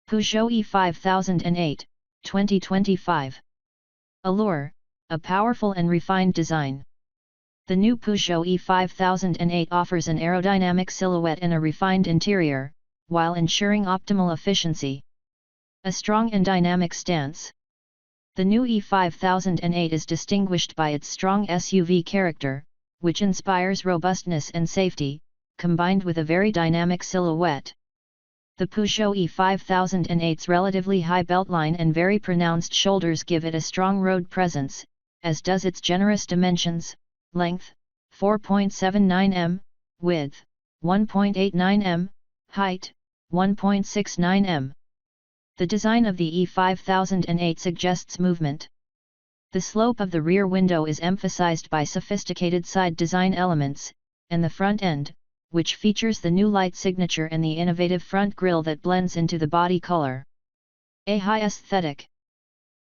Peugeot E-5008, 2025. Allure, a powerful and refined design. The new Peugeot E-5008 offers an aerodynamic silhouette and a refined interior, while ensuring optimal efficiency. A strong and dynamic stance. The new E-5008 is distinguished by its strong SUV character, which inspires robustness and safety, combined with a very dynamic silhouette. The Peugeot E-5008's relatively high beltline and very pronounced shoulders give it a strong road presence, as does its generous dimensions: length, 4.79 m, width, 1.89 m, height, 1.69 m. The design of the E-5008 suggests movement. The slope of the rear window is emphasized by sophisticated side design elements, and the front end, which features the new light signature and the innovative front grille that blends into the body color. A high aesthetic.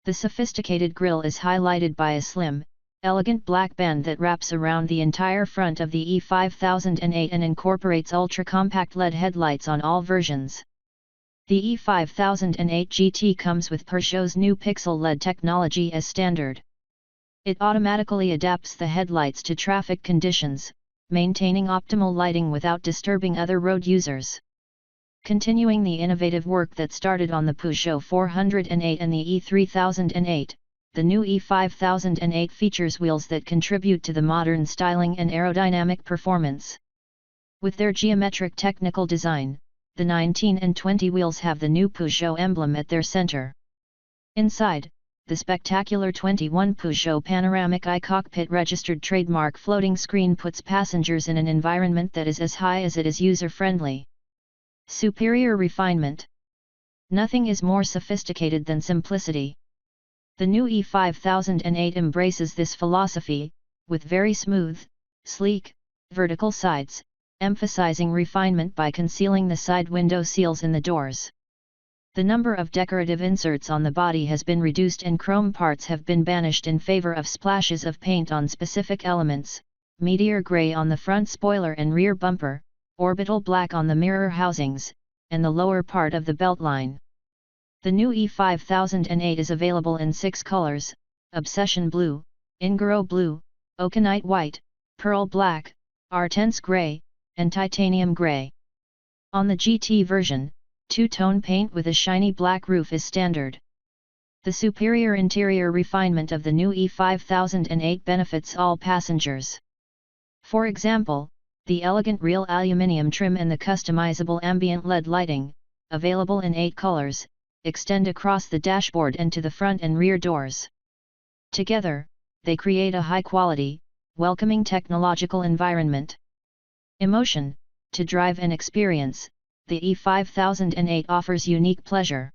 The sophisticated grille is highlighted by a slim, elegant black band that wraps around the entire front of the E-5008 and incorporates ultra-compact LED headlights on all versions. The E-5008 GT comes with Peugeot's new Pixel LED technology as standard. It automatically adapts the headlights to traffic conditions, maintaining optimal lighting without disturbing other road users. Continuing the innovative work that started on the Peugeot 408 and the E-3008, the new E-5008 features wheels that contribute to the modern styling and aerodynamic performance. With their geometric technical design, the 19 and 20 wheels have the new Peugeot emblem at their center. Inside, the spectacular 21 Peugeot panoramic iCockpit registered trademark floating screen puts passengers in an environment that is as high as it is user-friendly. Superior refinement. Nothing is more sophisticated than simplicity. The new E-5008 embraces this philosophy, with very smooth, sleek, vertical sides, emphasizing refinement by concealing the side window seals in the doors. The number of decorative inserts on the body has been reduced and chrome parts have been banished in favor of splashes of paint on specific elements: meteor gray on the front spoiler and rear bumper, orbital black on the mirror housings, and the lower part of the beltline. The new E-5008 is available in 6 colors: Obsession Blue, Ingoro Blue, Oakenite White, Pearl Black, Artense Gray, and Titanium Gray. On the GT version, two-tone paint with a shiny black roof is standard. The superior interior refinement of the new E-5008 benefits all passengers. For example, the elegant real aluminium trim and the customizable ambient LED lighting, available in 8 colors, extend across the dashboard and to the front and rear doors. Together, they create a high-quality, welcoming technological environment. Emotion. To drive and experience, the E-5008 offers unique pleasure.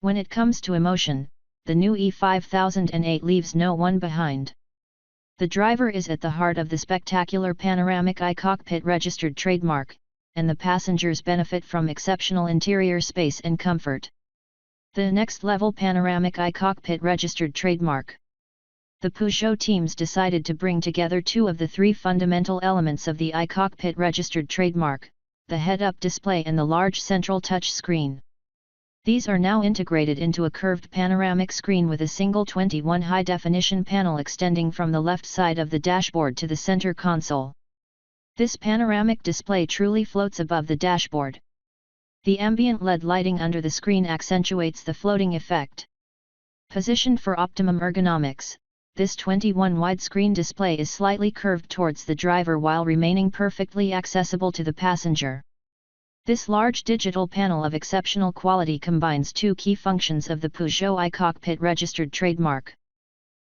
When it comes to emotion, the new E-5008 leaves no one behind. The driver is at the heart of the spectacular panoramic iCockpit registered trademark, and the passengers benefit from exceptional interior space and comfort. The next-level panoramic iCockpit registered trademark. The Peugeot teams decided to bring together 2 of the 3 fundamental elements of the iCockpit registered trademark: the head-up display and the large central touch screen. These are now integrated into a curved panoramic screen with a single 21 high-definition panel extending from the left side of the dashboard to the center console. This panoramic display truly floats above the dashboard. The ambient LED lighting under the screen accentuates the floating effect. Positioned for optimum ergonomics, this 21 widescreen display is slightly curved towards the driver while remaining perfectly accessible to the passenger. This large digital panel of exceptional quality combines 2 key functions of the Peugeot iCockpit registered trademark.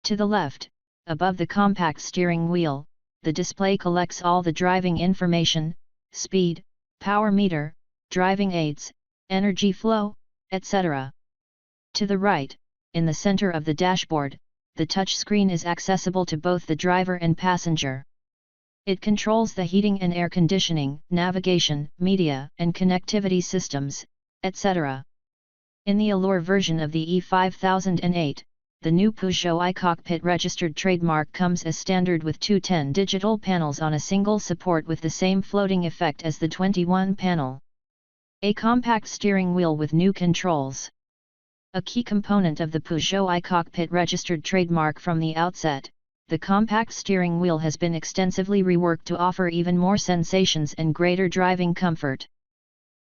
To the left, above the compact steering wheel, the display collects all the driving information: speed, power meter, driving aids, energy flow, etc. To the right, in the center of the dashboard, the touchscreen is accessible to both the driver and passenger. It controls the heating and air conditioning, navigation, media and connectivity systems, etc. In the Allure version of the E-5008, the new Peugeot iCockpit registered trademark comes as standard with 2 10 digital panels on a single support with the same floating effect as the 21 panel. A compact steering wheel with new controls. A key component of the Peugeot iCockpit registered trademark from the outset, the compact steering wheel has been extensively reworked to offer even more sensations and greater driving comfort.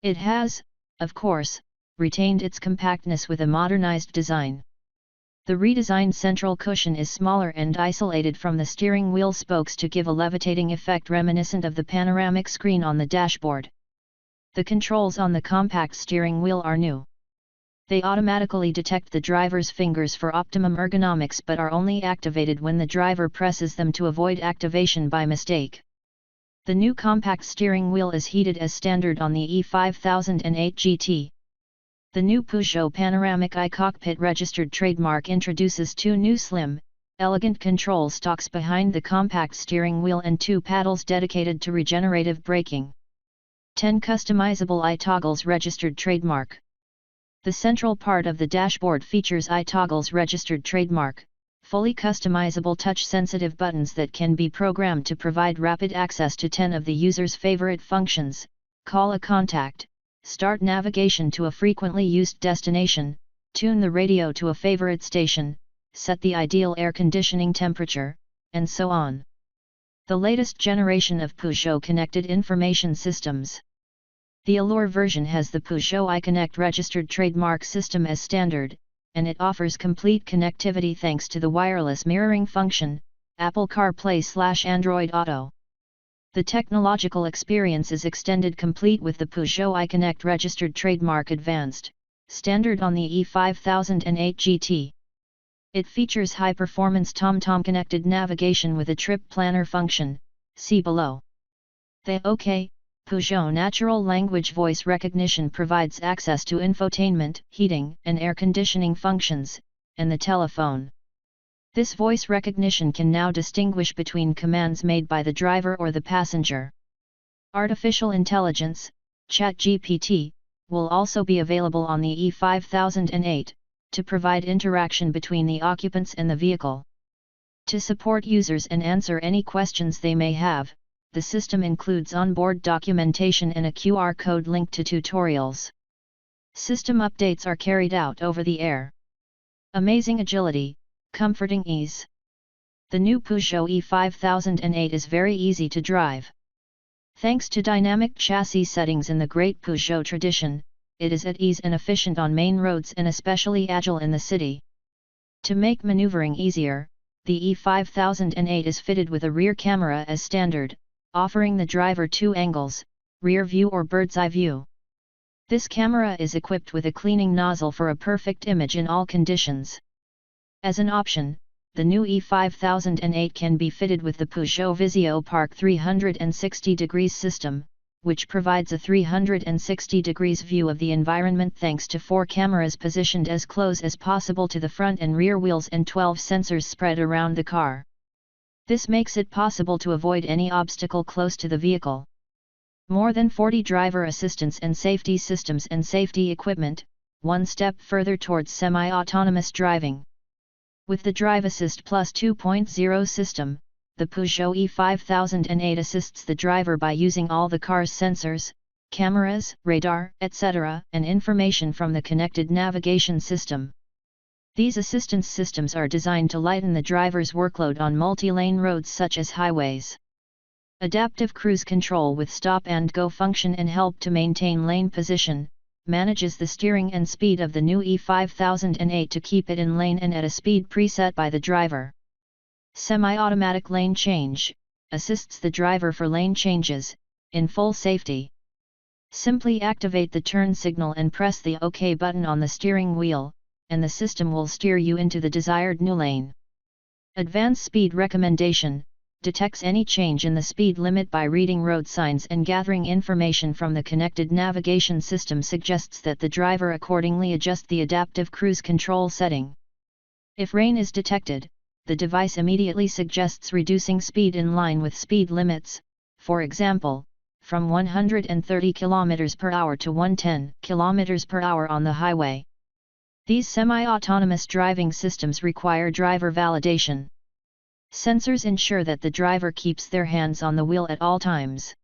It has, of course, retained its compactness with a modernized design. The redesigned central cushion is smaller and isolated from the steering wheel spokes to give a levitating effect reminiscent of the panoramic screen on the dashboard. The controls on the compact steering wheel are new. They automatically detect the driver's fingers for optimum ergonomics but are only activated when the driver presses them to avoid activation by mistake. The new compact steering wheel is heated as standard on the E-5008 GT. The new Peugeot Panoramic iCockpit registered trademark introduces two new slim, elegant control stalks behind the compact steering wheel and two paddles dedicated to regenerative braking. 10 customizable iToggles registered trademark. The central part of the dashboard features iToggles registered trademark, fully customizable touch-sensitive buttons that can be programmed to provide rapid access to 10 of the user's favorite functions: call a contact, start navigation to a frequently used destination, tune the radio to a favorite station, set the ideal air conditioning temperature, and so on. The latest generation of Peugeot connected information systems. The Allure version has the Peugeot iConnect registered trademark system as standard, and it offers complete connectivity thanks to the wireless mirroring function, Apple CarPlay/Android Auto. The technological experience is extended complete with the Peugeot iConnect registered trademark advanced, standard on the E5008 GT. It features high-performance TomTom connected navigation with a trip planner function, see below. The OK, Peugeot natural language voice recognition provides access to infotainment, heating and air conditioning functions, and the telephone. This voice recognition can now distinguish between commands made by the driver or the passenger. Artificial intelligence, ChatGPT, will also be available on the E5008, to provide interaction between the occupants and the vehicle. To support users and answer any questions they may have, the system includes onboard documentation and a QR code linked to tutorials. System updates are carried out over the air. Amazing agility, comforting ease. The new Peugeot E5008 is very easy to drive. Thanks to dynamic chassis settings in the great Peugeot tradition, it is at ease and efficient on main roads and especially agile in the city. To make maneuvering easier, the E5008 is fitted with a rear camera as standard, offering the driver two angles, rear view or bird's eye view. This camera is equipped with a cleaning nozzle for a perfect image in all conditions. As an option, the new E5008 can be fitted with the Peugeot Visio Park 360 degrees system, which provides a 360 degrees view of the environment thanks to 4 cameras positioned as close as possible to the front and rear wheels and 12 sensors spread around the car. This makes it possible to avoid any obstacle close to the vehicle. More than 40 driver assistance and safety systems and safety equipment, one step further towards semi-autonomous driving. With the Drive Assist Plus 2.0 system, the Peugeot E5008 assists the driver by using all the car's sensors, cameras, radar, etc., and information from the connected navigation system. These assistance systems are designed to lighten the driver's workload on multi-lane roads such as highways. Adaptive cruise control with stop-and-go function and help to maintain lane position, manages the steering and speed of the new E5008 to keep it in lane and at a speed preset by the driver. Semi-automatic lane change, assists the driver for lane changes, in full safety. Simply activate the turn signal and press the OK button on the steering wheel, and the system will steer you into the desired new lane. Advanced speed recommendation, detects any change in the speed limit by reading road signs and gathering information from the connected navigation system suggests that the driver accordingly adjust the adaptive cruise control setting. If rain is detected, the device immediately suggests reducing speed in line with speed limits, for example, from 130 km per hour to 110 km per hour on the highway. These semi-autonomous driving systems require driver validation. Sensors ensure that the driver keeps their hands on the wheel at all times.